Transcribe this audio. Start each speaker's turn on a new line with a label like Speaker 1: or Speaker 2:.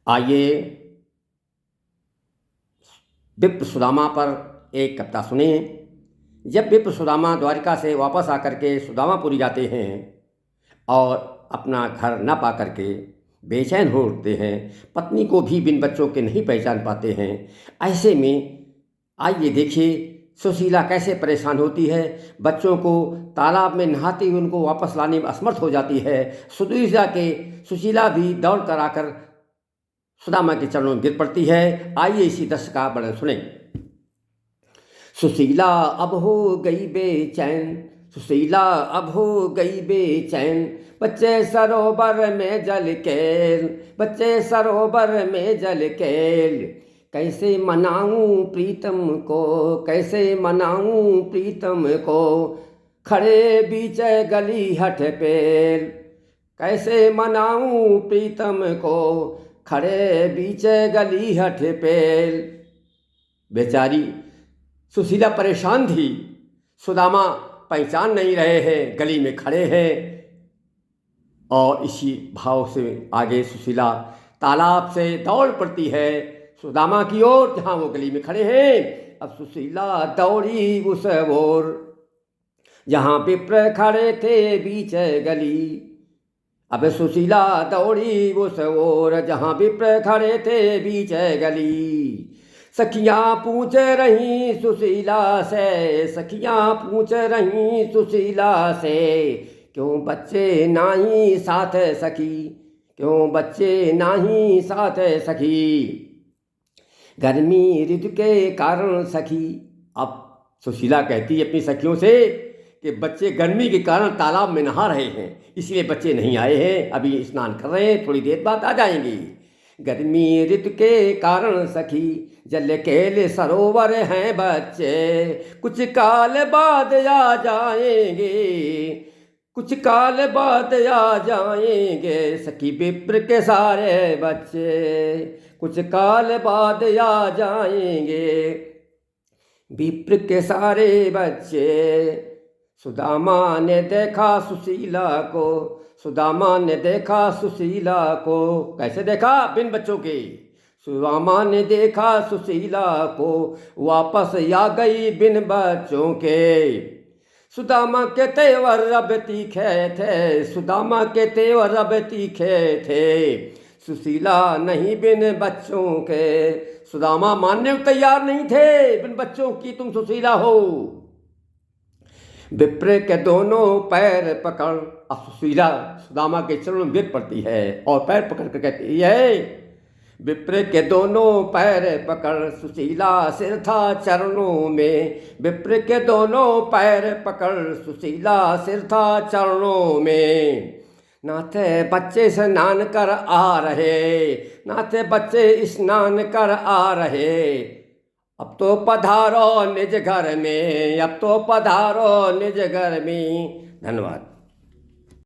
Speaker 1: आइए विप्र सुदामा पर एक कविता सुने। जब विप्र सुदामा द्वारिका से वापस आकर के सुदामापुरी जाते हैं और अपना घर न पा करके बेचैन हो उठते हैं, पत्नी को भी बिन बच्चों के नहीं पहचान पाते हैं। ऐसे में आइए देखिए सुशीला कैसे परेशान होती है। बच्चों को तालाब में नहाते हुए उनको वापस लाने में असमर्थ हो जाती है। सुशीला भी दौड़ कर आकर सुदामा के चरणों में गिर पड़ती है। आइए इसी दृश्य का वर्णन सुने। सुशीला अब हो गई बेचैन, सुशीला अब हो गई बेचैन, बच्चे सरोवर में जल केल, बच्चे सरोवर में जल केल। कैसे मनाऊं प्रीतम को, कैसे मनाऊं प्रीतम को, खड़े बीच गली हठ पेल। कैसे मनाऊं प्रीतम को, खड़े बीच गली हठ पेल। बेचारी सुशीला परेशान थी। सुदामा पहचान नहीं रहे हैं, गली में खड़े हैं। और इसी भाव से आगे सुशीला तालाब से दौड़ पड़ती है सुदामा की ओर, जहाँ वो गली में खड़े हैं। अब सुशीला दौड़ी उस ओर जहाँ विप्र खड़े थे बीच गली। अब सुशीला दौड़ी उस ओर जहाँ विप्र खड़े थे बीच गली। सखियाँ पूछ रही सुशीला से, सखियाँ पूछ रही सुशीला से, क्यों बच्चे नाही साथ सखी, क्यों बच्चे नाही साथ सखी। गर्मी ऋतु के कारण सखी। अब सुशीला कहती है अपनी सखियों से कि बच्चे गर्मी के कारण तालाब में नहा रहे हैं, इसलिए बच्चे नहीं आए हैं, अभी स्नान कर रहे हैं, थोड़ी देर बाद आ जाएंगे। गर्मी ऋतु के कारण सखी, जल केल सरोवर हैं बच्चे, कुछ काल बाद आ जाएंगे, कुछ काल बाद आ जाएंगे। सखी विप्र के सारे बच्चे, कुछ काल बाद आ जाएंगे, विप्र के सारे बच्चे। सुदामा ने देखा सुशीला को, सुदामा ने देखा सुशीला को। कैसे देखा? बिन बच्चों के। सुदामा ने देखा सुशीला को, वापस आ गई बिन बच्चों के। सुदामा के तेवर अब तीखे थे, सुदामा के तेवर अब तीखे थे, सुशीला नहीं बिन बच्चों के। सुदामा मानने को तैयार नहीं थे बिन बच्चों की तुम सुशीला हो। विप्र के दोनों पैर पकड़, अब सुशीला सुदामा के चरणों में गिर पड़ती है और पैर पकड़ कर कहती है। विप्र के दोनों पैर पकड़, सुशीला सिर था चरणों में। विप्र के दोनों पैर पकड़, सुशीला सिर था चरणों में। नाथ बच्चे स्नान कर आ रहे, नाथ बच्चे स्नान कर आ रहे। अब तो पधारो निज घर में, अब तो पधारो निज घर में। धन्यवाद।